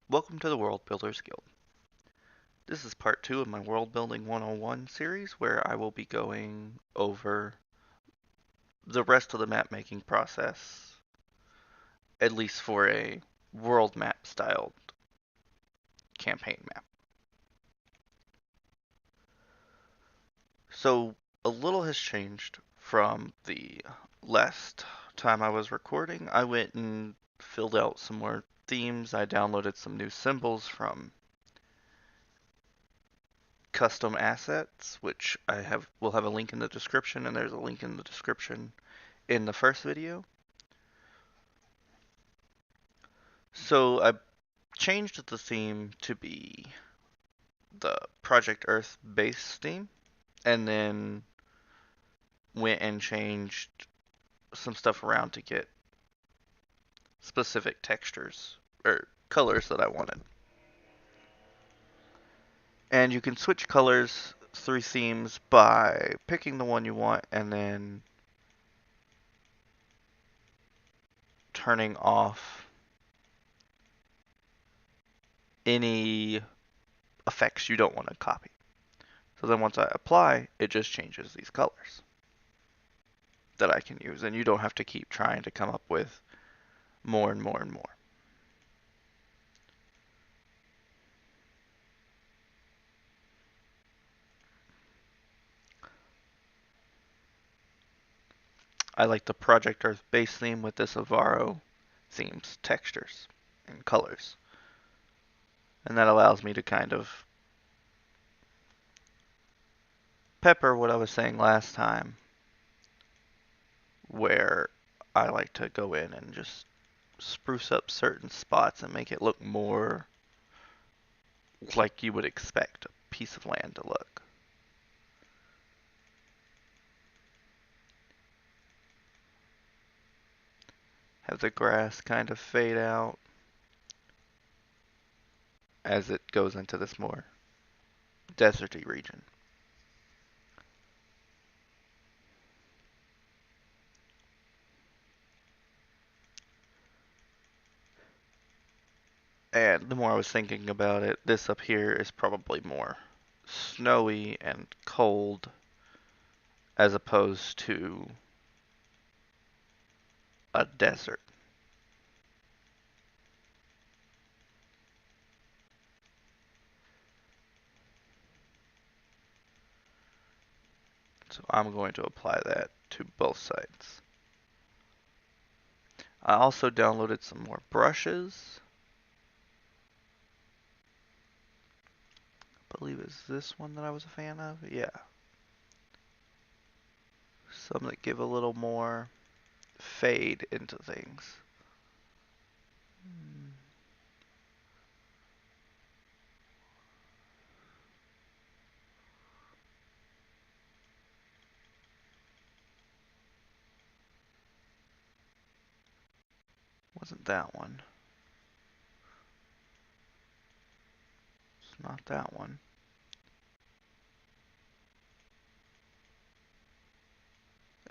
Welcome to the World Builders Guild. This is part 2 of my World Building 101 series where I will be going over the rest of the map making process, at least for a world map styled campaign map. So a little has changed from the last time I was recording. I went and filled out some more themes. I downloaded some new symbols from custom assets, which will have a link in the description, and there's a link in the description in the first video. So I changed the theme to be the Project Earth base theme, and then went and changed some stuff around to get specific textures or colors that I wanted. And you can switch colors through themes by picking the one you want and then turning off any effects you don't want to copy. So then once I apply, it just changes these colors that I can use, and you don't have to keep trying to come up with more and more and more. I like the Project Earth base theme with this Avaro themes, textures, and colors. And that allows me to kind of pepper what I was saying last time, where I like to go in and just spruce up certain spots and make it look more like you would expect a piece of land to look. Have the grass kind of fade out as it goes into this more deserty region. And the more I was thinking about it, this up here is probably more snowy and cold as opposed to a desert. So I'm going to apply that to both sides. I also downloaded some more brushes. I believe it's this one that I was a fan of. Yeah. Some that give a little more fade into things. Wasn't that one. It's not that one.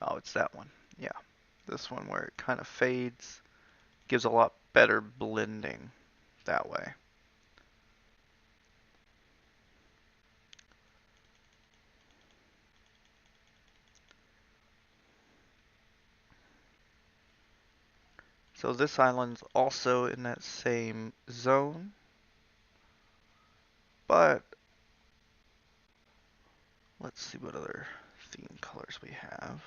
Oh, it's that one. Yeah. This one where it kind of fades. Gives a lot better blending that way. So this island's also in that same zone, but let's see what other theme colors we have.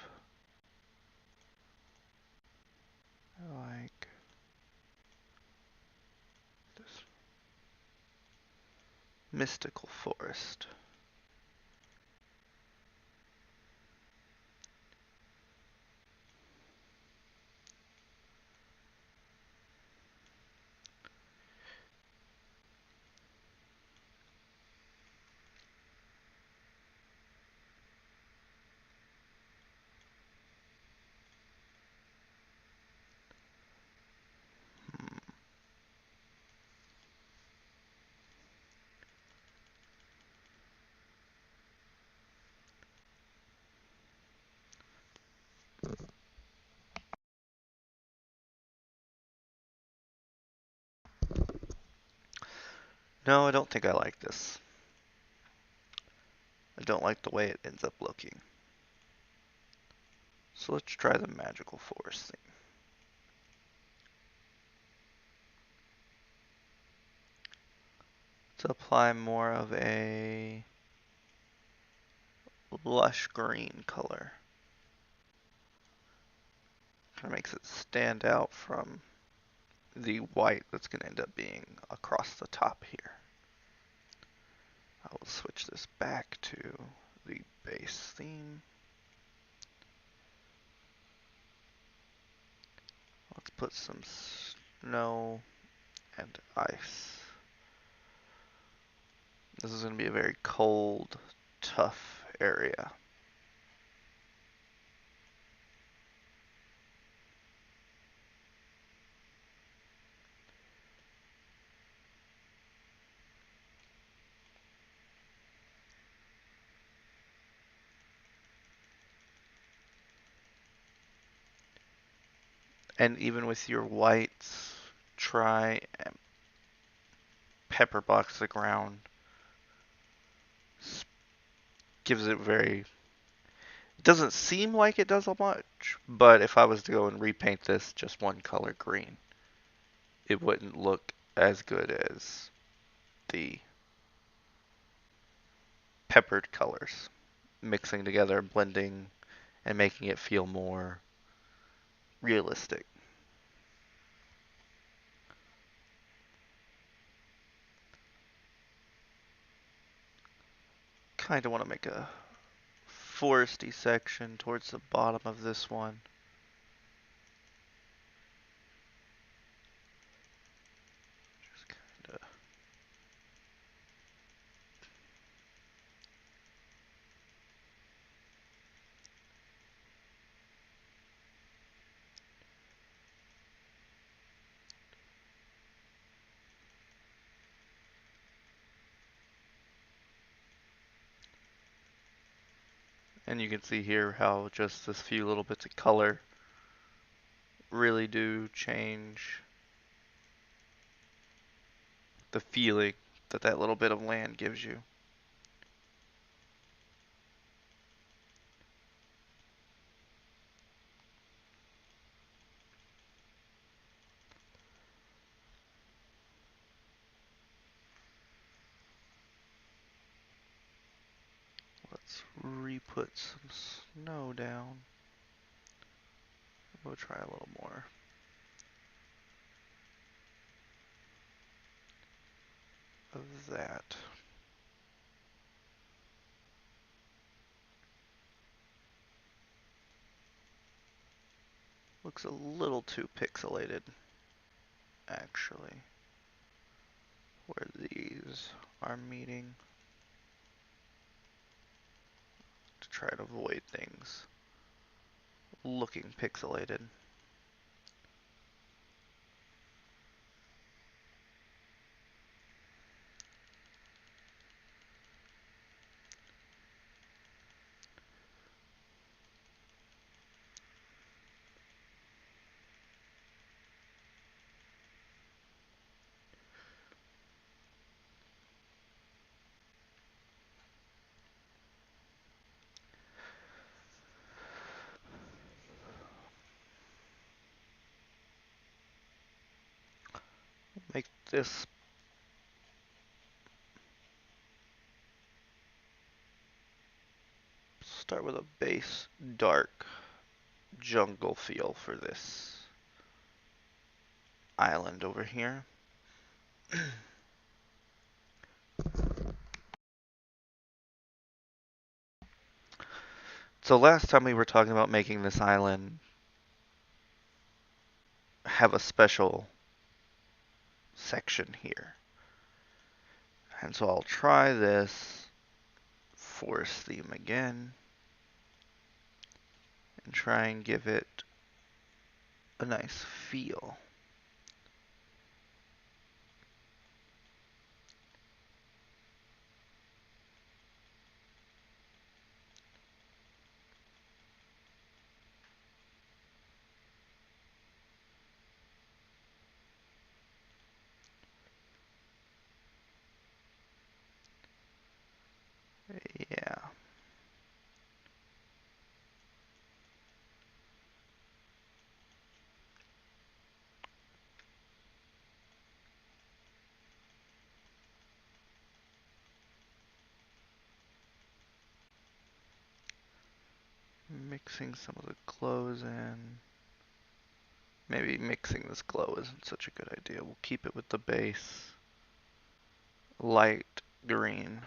I like this mystical forest. Hmm. No, I don't think I like this. I don't like the way it ends up looking. So let's try the magical forest theme. Let's apply more of a lush green color. Kind of makes it stand out from the white that's going to end up being across the top here. I will switch this back to the base theme. Let's put some snow and ice. This is going to be a very cold, tough area. And even with your whites, try and pepper box the ground. Gives it very. It doesn't seem like it does a much, but if I was to go and repaint this just one color green, it wouldn't look as good as the peppered colors mixing together, blending, and making it feel more realistic. Kind of want to make a foresty section towards the bottom of this one. Just kind of. And you can see here how just this few little bits of color really do change the feeling that that little bit of land gives you. Let's re-put some snow down. We'll try a little more of that. Looks a little too pixelated, actually, where these are meeting, to try to avoid things looking pixelated. Make this start with a base dark jungle feel for this island over here. So last time we were talking about making this island have a special section here. And so I'll try this forest theme again and try and give it a nice feel. Yeah. Mixing some of the glows in. Maybe mixing this glow isn't such a good idea. We'll keep it with the base light green.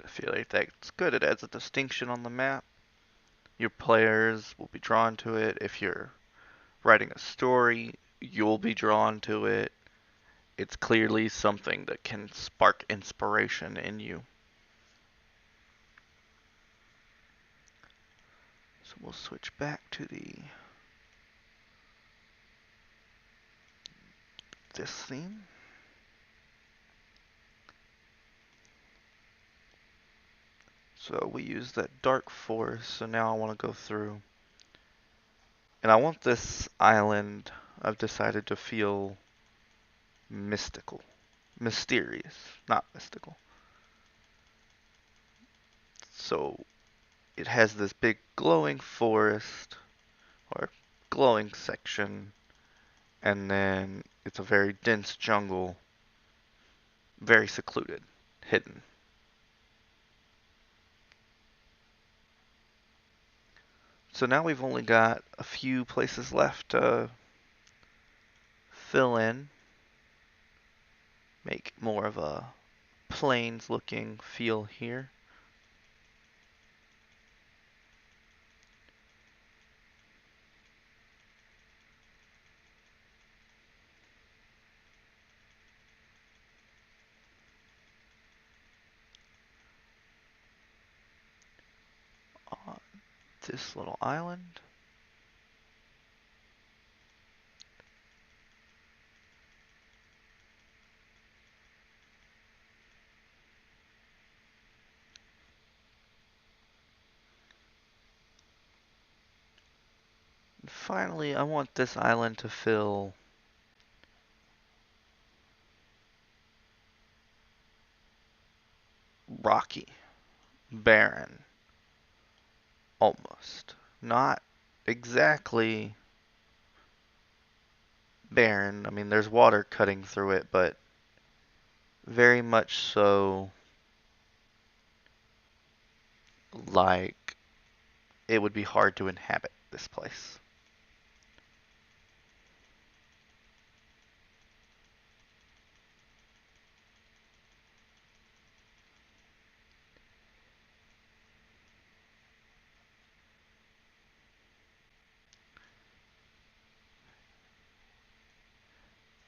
I feel like that's good. It adds a distinction on the map. Your players will be drawn to it. If you're writing a story, you'll be drawn to it. It's clearly something that can spark inspiration in you. So we'll switch back to this theme. So we use that dark forest. So now I want to go through, and I want this island, I've decided to feel mystical, mysterious, not mystical. So it has this big glowing forest or glowing section, and then it's a very dense jungle, very secluded, hidden. So now we've only got a few places left to fill in, make more of a plains looking feel here. On this little island. And finally, I want this island to feel rocky, barren, almost. Not exactly barren. I mean, there's water cutting through it, but very much so like it would be hard to inhabit this place.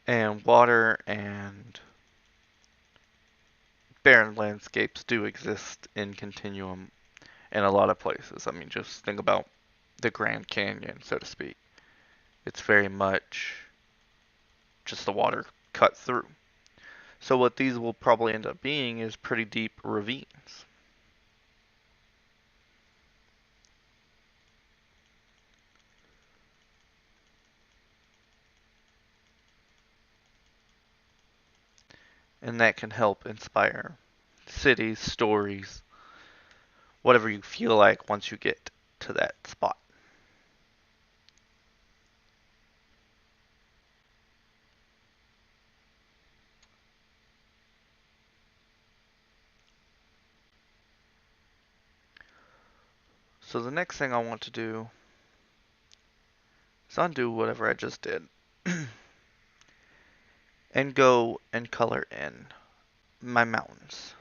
And water and barren landscapes do exist in continuum in a lot of places. I mean, just think about the Grand Canyon, so to speak. It's very much just the water cut through. So what these will probably end up being is pretty deep ravines. And that can help inspire cities, stories, whatever you feel like once you get to that spot. So the next thing I want to do is undo whatever I just did and go and color in my mountains.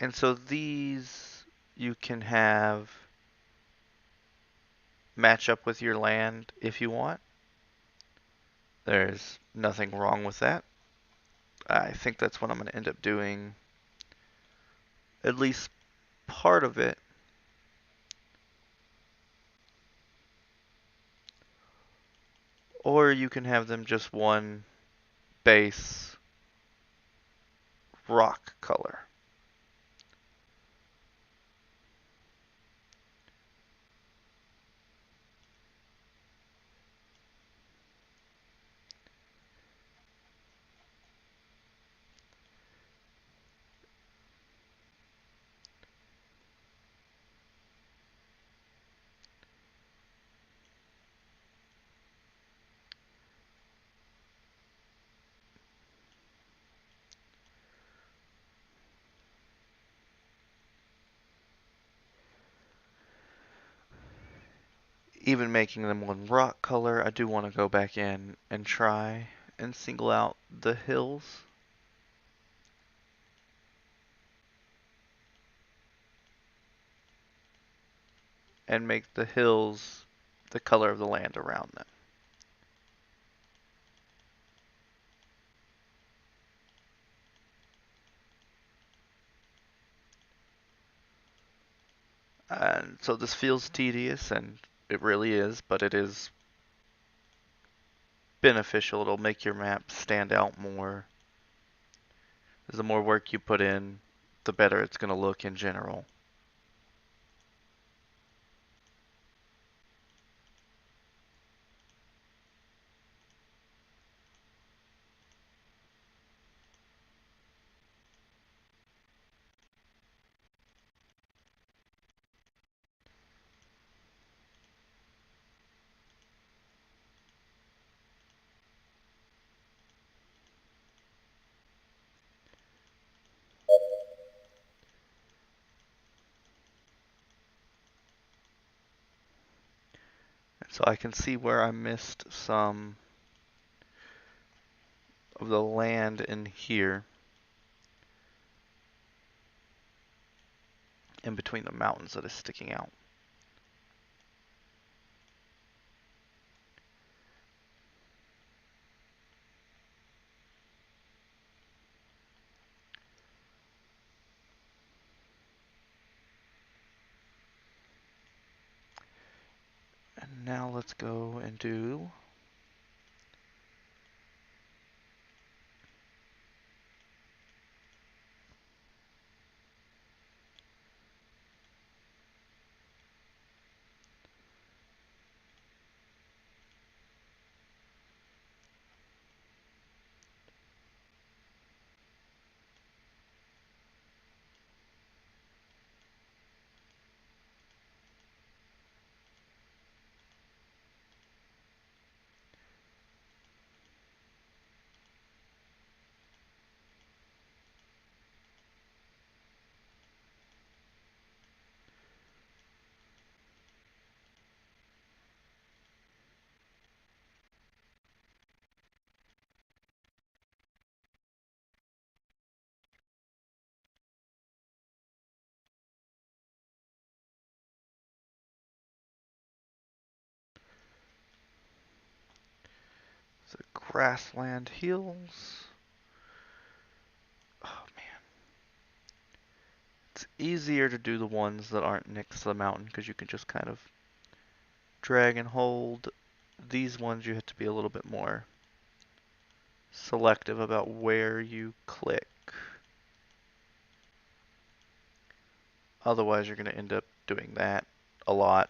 And so these you can have match up with your land if you want. There's nothing wrong with that. I think that's what I'm going to end up doing, at least part of it. Or you can have them just one base rock color. Even making them one rock color, I do want to go back in and try and single out the hills and make the hills the color of the land around them. And so this feels tedious, and it really is, but it is beneficial. It'll make your map stand out more. The more work you put in, the better it's going to look in general. So I can see where I missed some of the land in here, in between the mountains that is sticking out. And now let's go and do the grassland hills. Oh man, it's easier to do the ones that aren't next to the mountain because you can just kind of drag and hold. These ones you have to be a little bit more selective about where you click. Otherwise, you're going to end up doing that a lot.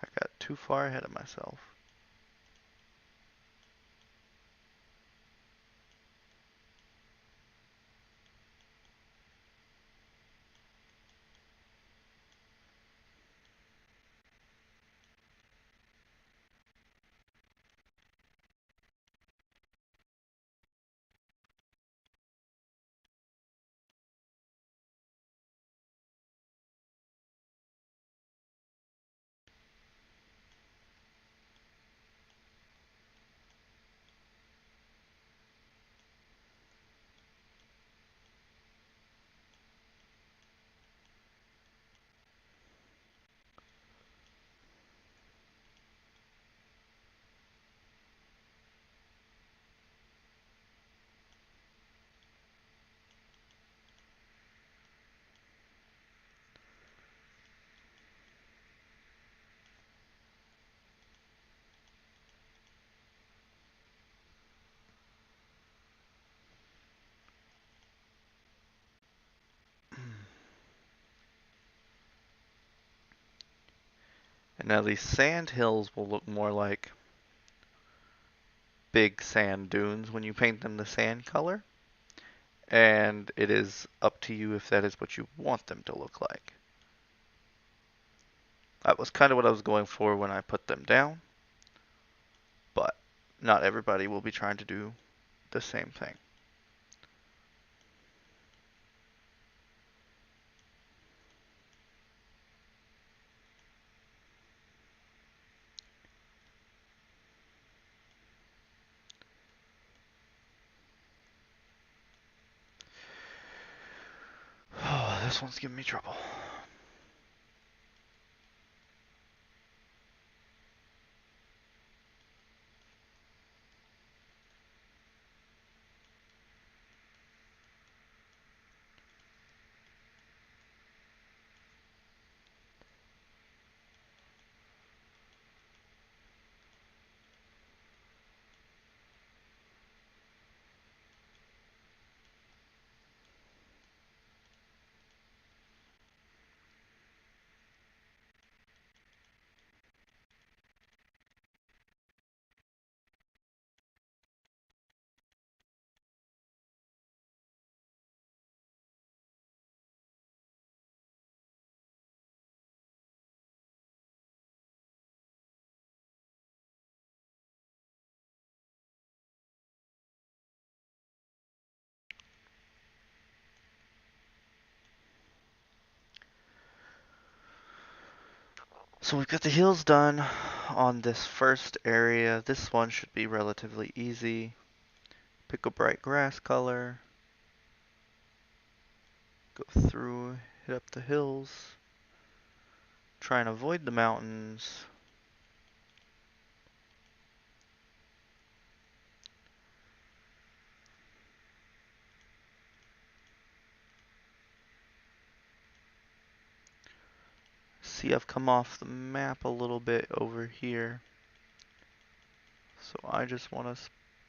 I got too far ahead of myself. And now these sand hills will look more like big sand dunes when you paint them the sand color. And it is up to you if that is what you want them to look like. That was kind of what I was going for when I put them down, but not everybody will be trying to do the same thing. Oh, this one's giving me trouble. So we've got the hills done on this first area. This one should be relatively easy. Pick a bright grass color. Go through, hit up the hills. Try and avoid the mountains. See, I've come off the map a little bit over here. So I just want to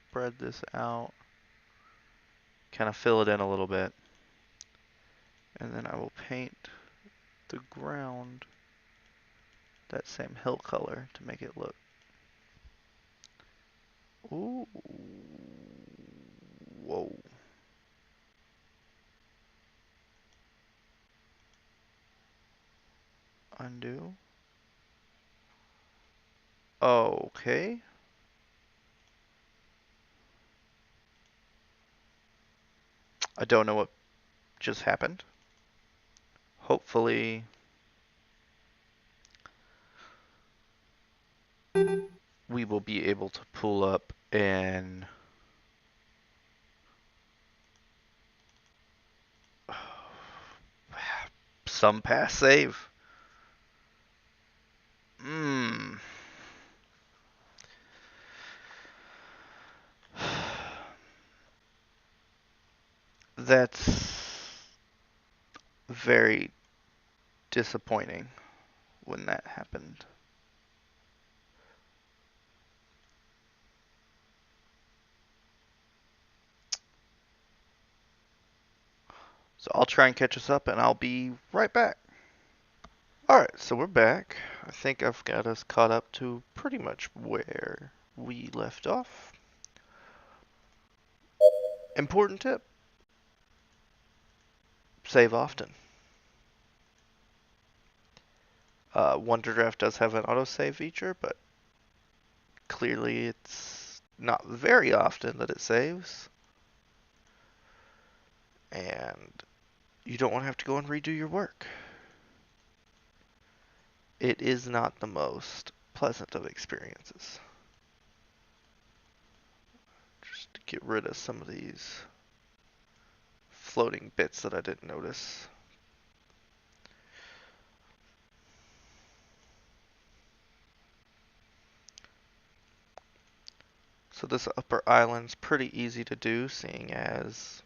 spread this out. Kind of fill it in a little bit. And then I will paint the ground that same hill color to make it look. Ooh. Whoa. Undo. Okay. I don't know what just happened. Hopefully we will be able to pull up and some pass save. Hmm. That's very disappointing when that happened. So I'll try and catch us up and I'll be right back. Alright, so we're back. I think I've got us caught up to pretty much where we left off. Important tip. Save often. WonderDraft does have an autosave feature, but clearly it's not very often that it saves. And you don't want to have to go and redo your work. It is not the most pleasant of experiences. Just to get rid of some of these floating bits that I didn't notice. So this upper island's pretty easy to do, seeing as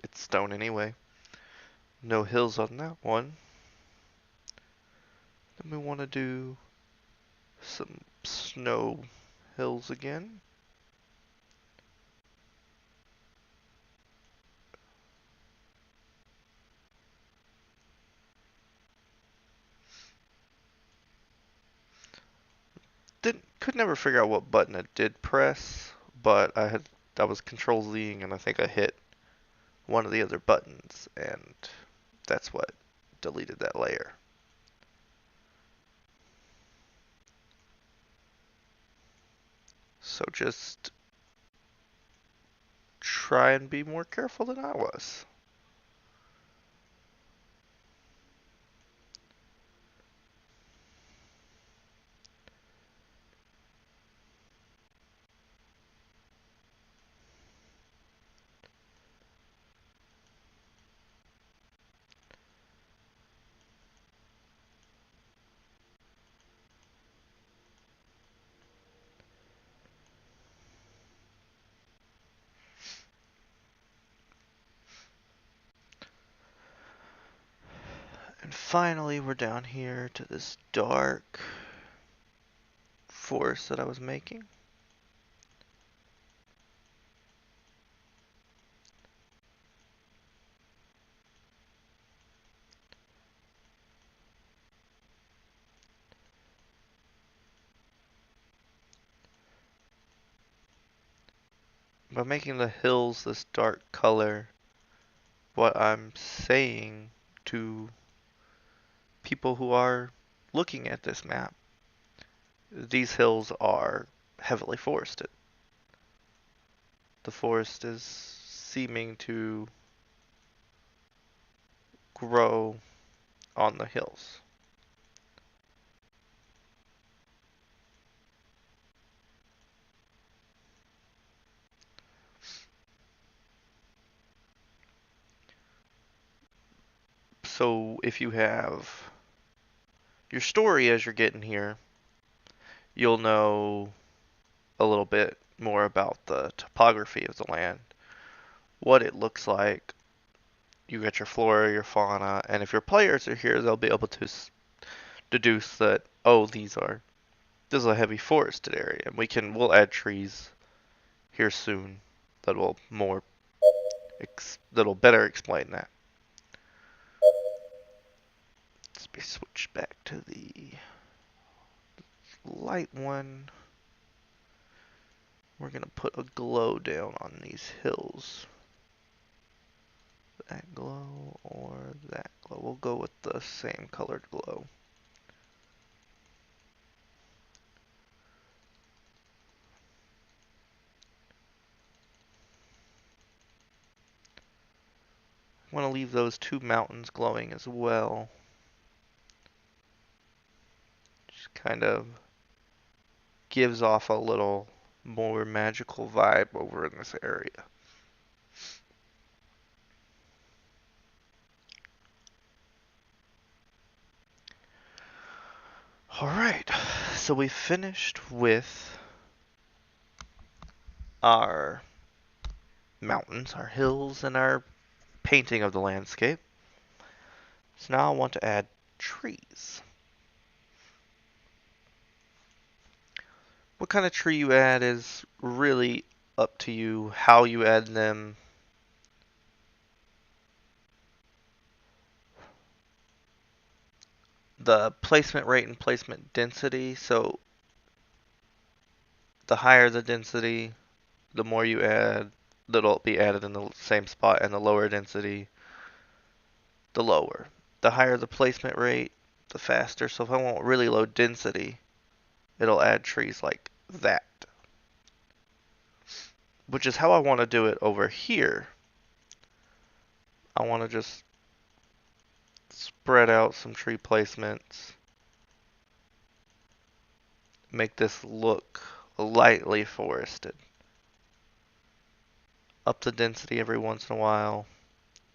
it's stone anyway. No hills on that one. Then we want to do some snow hills again. could never figure out what button it did press, but I was Control Zing and I think I hit one of the other buttons, and that's what deleted that layer. So just try and be more careful than I was. And finally, we're down here to this dark forest that I was making. By making the hills this dark color, what I'm saying to people who are looking at this map, these hills are heavily forested. The forest is seeming to grow on the hills. So if you have your story as you're getting here, you'll know a little bit more about the topography of the land, what it looks like. You get your flora, your fauna, and if your players are here, they'll be able to deduce that, oh, this is a heavy forested area, and we'll add trees here soon that will that'll better explain that. Let's be switched back to the light one. We're gonna put a glow down on these hills. That glow or that glow. We'll go with the same colored glow. I want to leave those two mountains glowing as well. Just kind of gives off a little more magical vibe over in this area. Alright, so we finished with our mountains, our hills, and our painting of the landscape. So now I want to add trees. What kind of tree you add is really up to you, how you add them. The placement rate and placement density, so the higher the density, the more you add, that'll be added in the same spot, and the lower density, the lower. The higher the placement rate, the faster. So if I want really low density, it'll add trees like that. Which is how I want to do it over here. I want to just spread out some tree placements. Make this look lightly forested. Up the density every once in a while.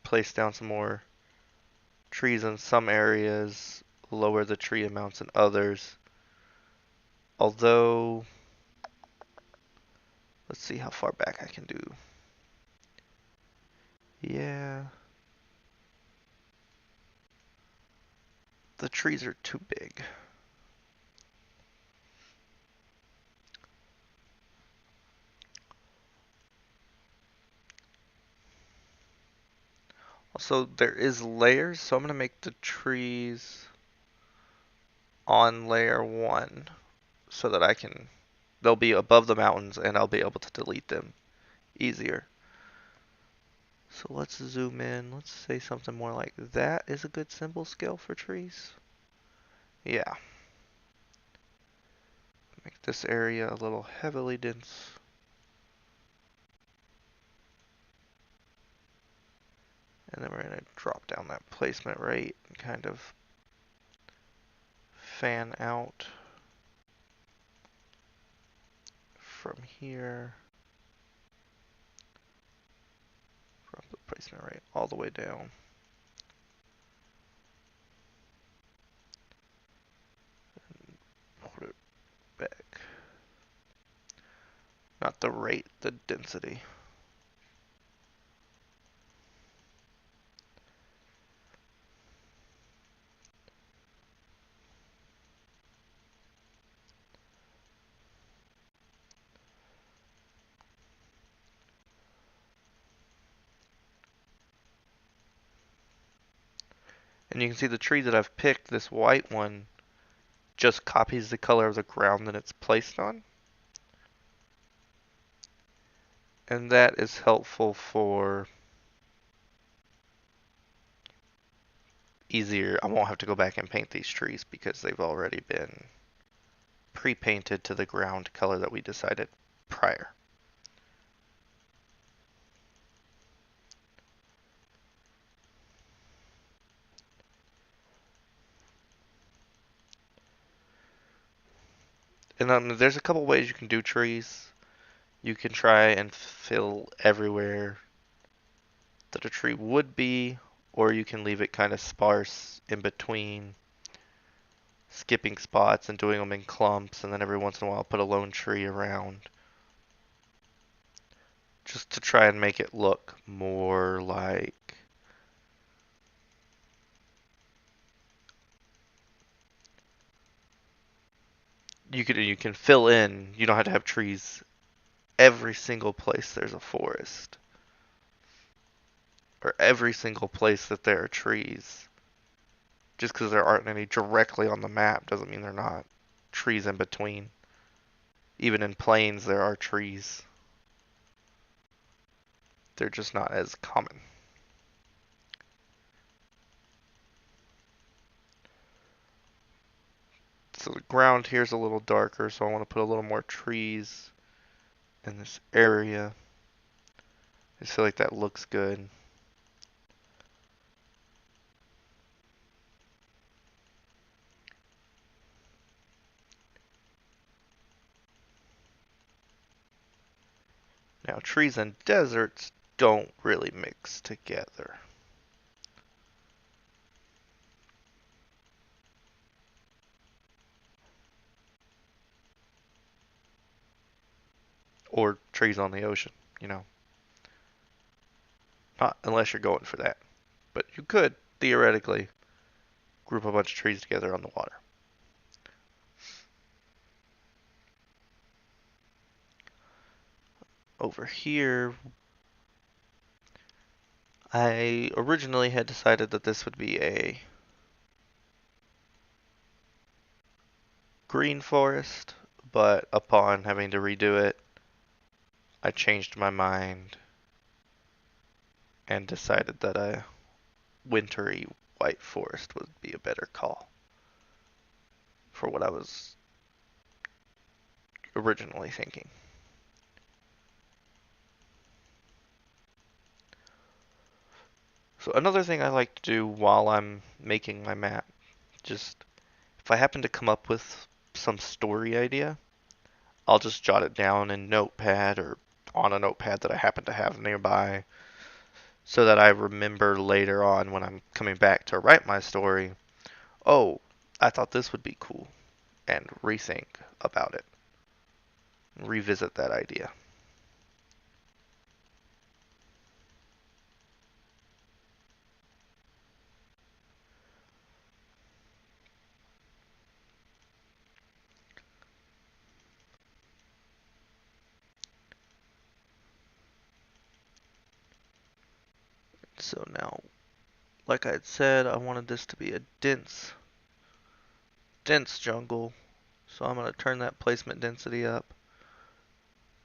Place down some more trees in some areas. Lower the tree amounts in others. Although, let's see how far back I can do. Yeah. The trees are too big. Also, there is layers, so I'm going to make the trees on layer 1 so that I can they'll be above the mountains and I'll be able to delete them easier. So let's zoom in. Let's say something more like that is a good symbol scale for trees. Yeah. Make this area a little heavily dense. And then we're going to drop down that placement rate and kind of fan out from here. Drop the placement rate all the way down. And put it back. Not the rate, the density. And you can see the tree that I've picked, this white one, just copies the color of the ground that it's placed on. And that is helpful for easier. I won't have to go back and paint these trees because they've already been pre-painted to the ground color that we decided prior. And there's a couple ways you can do trees. You can try and fill everywhere that a tree would be, or you can leave it kind of sparse in between, skipping spots and doing them in clumps, and then every once in a while put a lone tree around, just to try and make it look more like you can fill in. You don't have to have trees every single place there's a forest, or every single place that there are trees. Just because there aren't any directly on the map doesn't mean they're not trees in between. Even in plains, there are trees. They're just not as common. So the ground here is a little darker, so I want to put a little more trees in this area. I just feel like that looks good. Now, trees and deserts don't really mix together. Or trees on the ocean, you know. Not unless you're going for that. But you could, theoretically, group a bunch of trees together on the water. Over here, I originally had decided that this would be a green forest, but upon having to redo it, I changed my mind and decided that a wintry white forest would be a better call for what I was originally thinking. So another thing I like to do while I'm making my map, just if I happen to come up with some story idea, I'll just jot it down in Notepad or on a notepad that I happen to have nearby so that I remember later on when I'm coming back to write my story, oh, I thought this would be cool, and rethink about it, revisit that idea. So now, like I had said, I wanted this to be a dense jungle, so I'm going to turn that placement density up.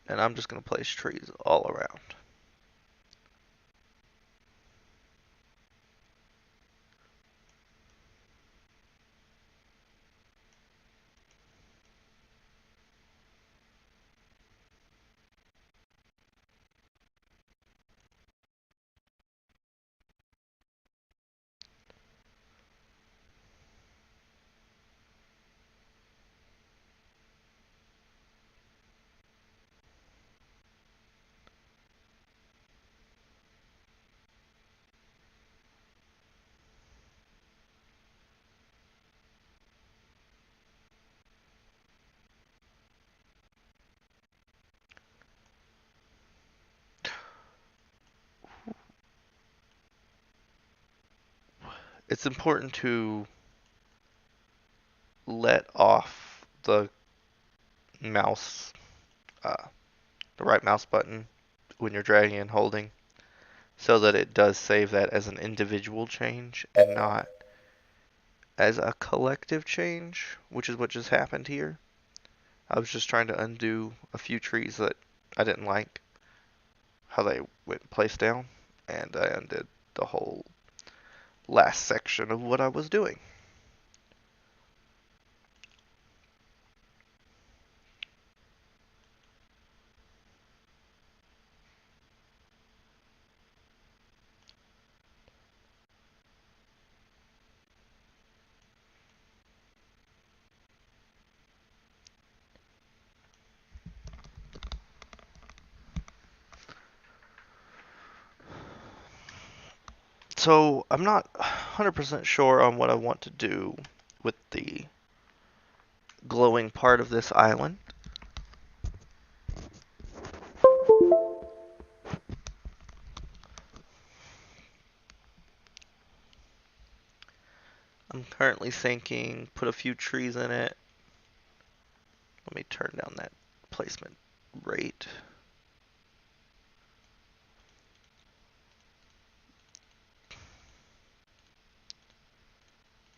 And I'm just going to place trees all around. It's important to let off mouse, uh, the right mouse button when you're dragging and holding, so that it does save that as an individual change and not as a collective change, which is what just happened here. I was just trying to undo a few trees that I didn't like how they went placed down, and I undid the whole last section of what I was doing. So I'm not 100% sure on what I want to do with the glowing part of this island. I'm currently thinking put a few trees in it. Let me turn down that placement rate.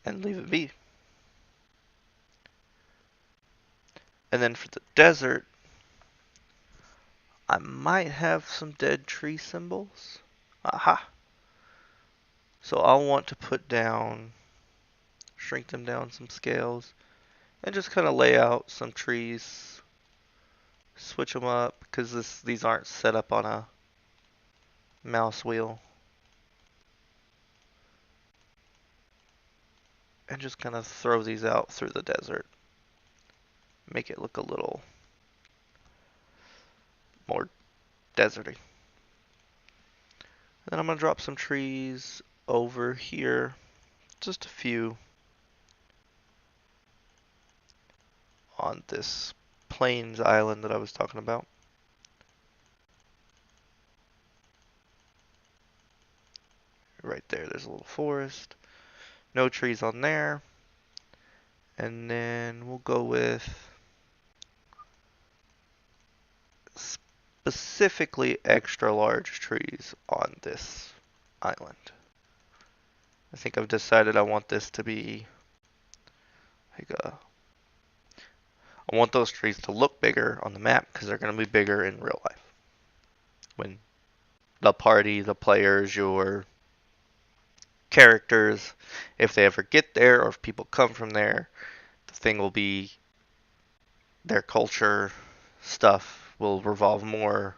And leave it be. And then for the desert, I might have some dead tree symbols. Aha! So I'll want to put down, shrink them down some scales, and just kind of lay out some trees, switch them up, because these aren't set up on a mouse wheel. And just kind of throw these out through the desert. Make it look a little more deserty. Then I'm going to drop some trees over here, just a few, on this plains island that I was talking about. Right there's a little forest. No trees on there. And then we'll go with specifically extra large trees on this island. I think I've decided I want this to be like I want those trees to look bigger on the map because they're going to be bigger in real life. When the party, the players, your characters, if they ever get there or if people come from there, the thing will be their culture stuff will revolve more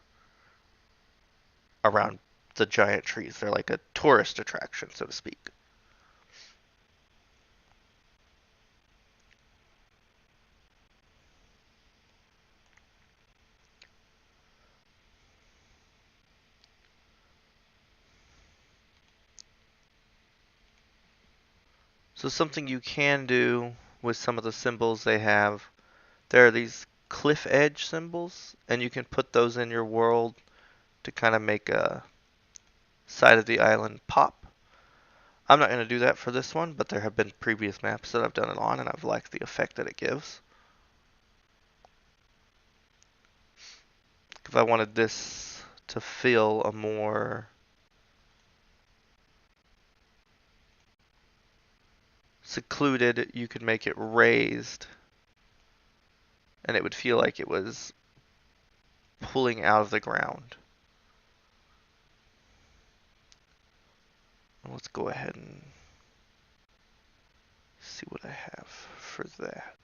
around the giant trees. They're like a tourist attraction, so to speak. So something you can do with some of the symbols they have, there are these cliff edge symbols, and you can put those in your world to kind of make a side of the island pop. I'm not going to do that for this one, but there have been previous maps that I've done it on, and I've liked the effect that it gives. If I wanted this to feel a more secluded, you could make it raised, and it would feel like it was pulling out of the ground. Let's go ahead and see what I have for that.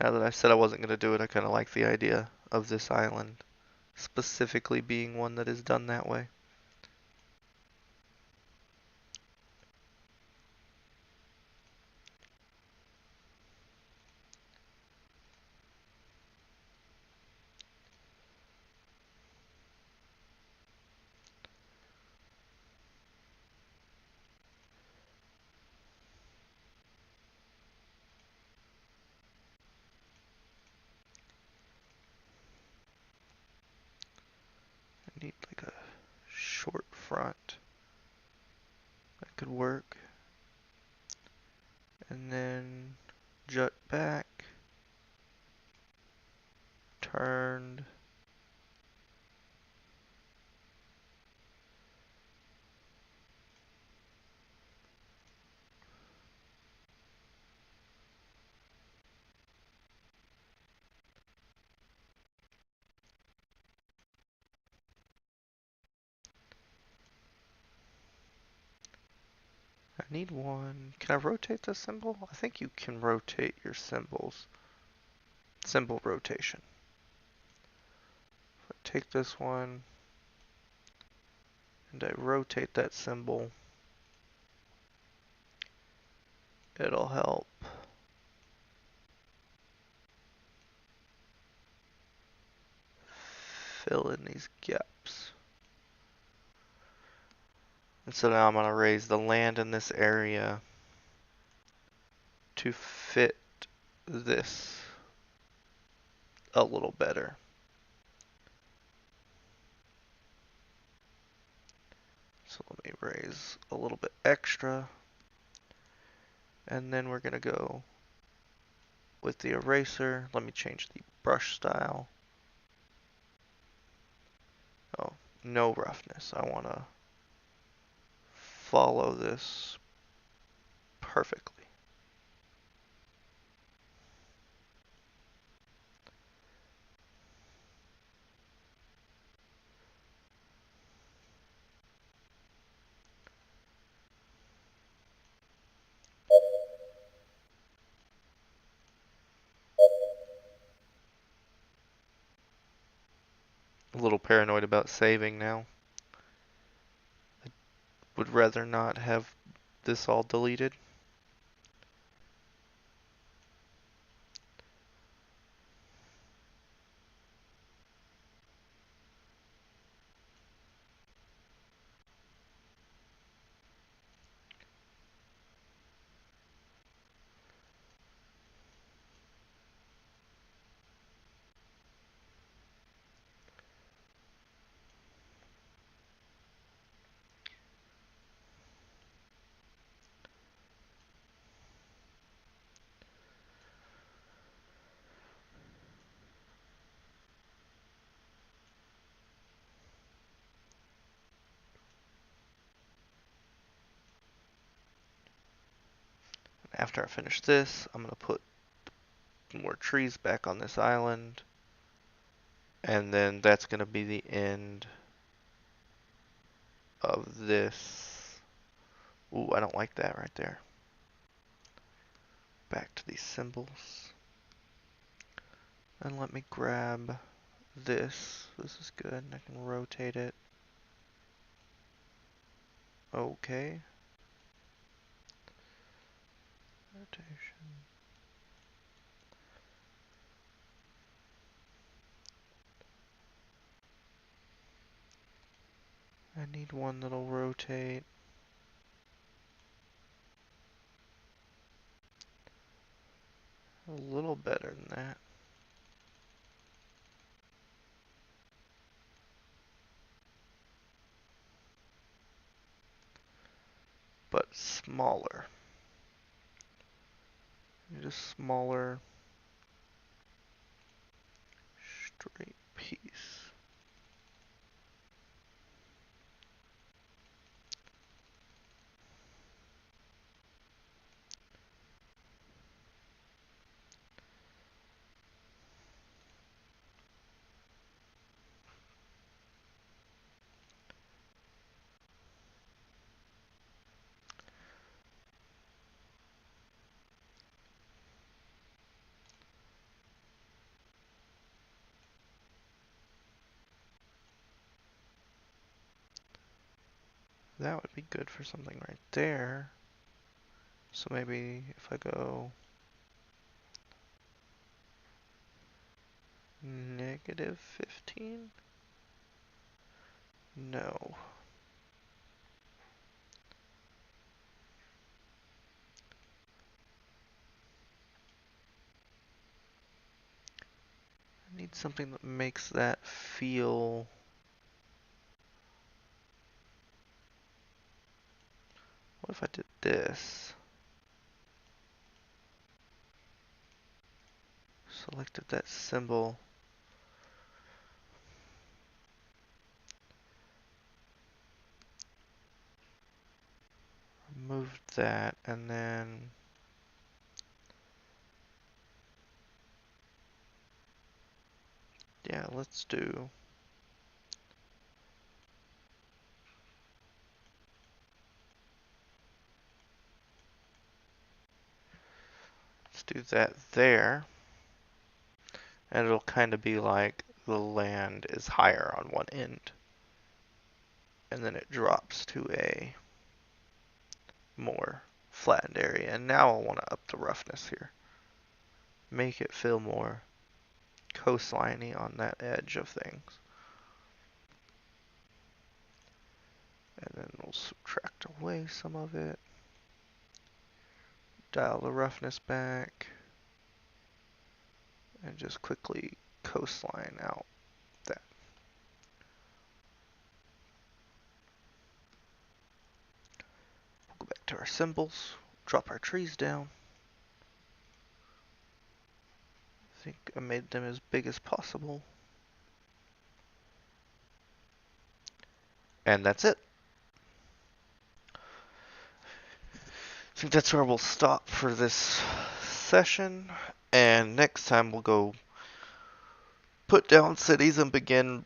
Now that I said I wasn't going to do it, I kind of like the idea of this island specifically being one that is done that way. I need like a short front. That could work. And then jut back, turned. I need one. Can I rotate the symbol? I think you can rotate your symbols. Symbol rotation. If I take this one and I rotate that symbol, it'll help fill in these gaps. And so now I'm going to raise the land in this area to fit this a little better. So let me raise a little bit extra. And then we're going to go with the eraser. Let me change the brush style. Oh, no roughness. I want to follow this perfectly. A little paranoid about saving now. I would rather not have this all deleted. After I finish this, I'm going to put more trees back on this island. And then that's going to be the end of this. Ooh, I don't like that right there. Back to these symbols. And let me grab this. This is good. I can rotate it. Okay. Rotation. I need one that'll rotate a little better than that. But smaller. Need a smaller straight piece. That would be good for something right there. So maybe if I go -15? No. I need something that makes that feel... What if I did this? Selected that symbol. Removed that, and then... Yeah, let's do... Let's do that there. And it'll kind of be like the land is higher on one end. And then it drops to a more flattened area. And now I want to up the roughness here. Make it feel more coastliney on that edge of things. And then we'll subtract away some of it. Dial the roughness back. And just quickly coastline out that. We'll go back to our symbols. Drop our trees down. I think I made them as big as possible. And that's it. I think that's where we'll stop for this session. And next time we'll go put down cities and begin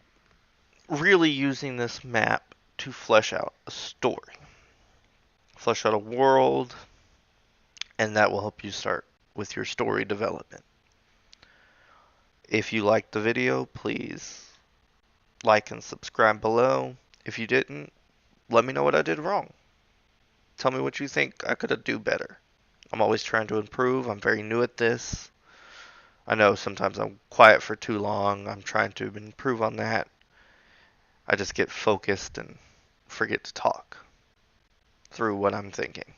really using this map to flesh out a story. Flesh out a world, and that will help you start with your story development. If you liked the video, please like and subscribe below. If you didn't, let me know what I did wrong. Tell me what you think I could do better. I'm always trying to improve. I'm very new at this. I know sometimes I'm quiet for too long. I'm trying to improve on that. I just get focused and forget to talk through what I'm thinking.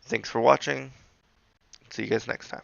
Thanks for watching. See you guys next time.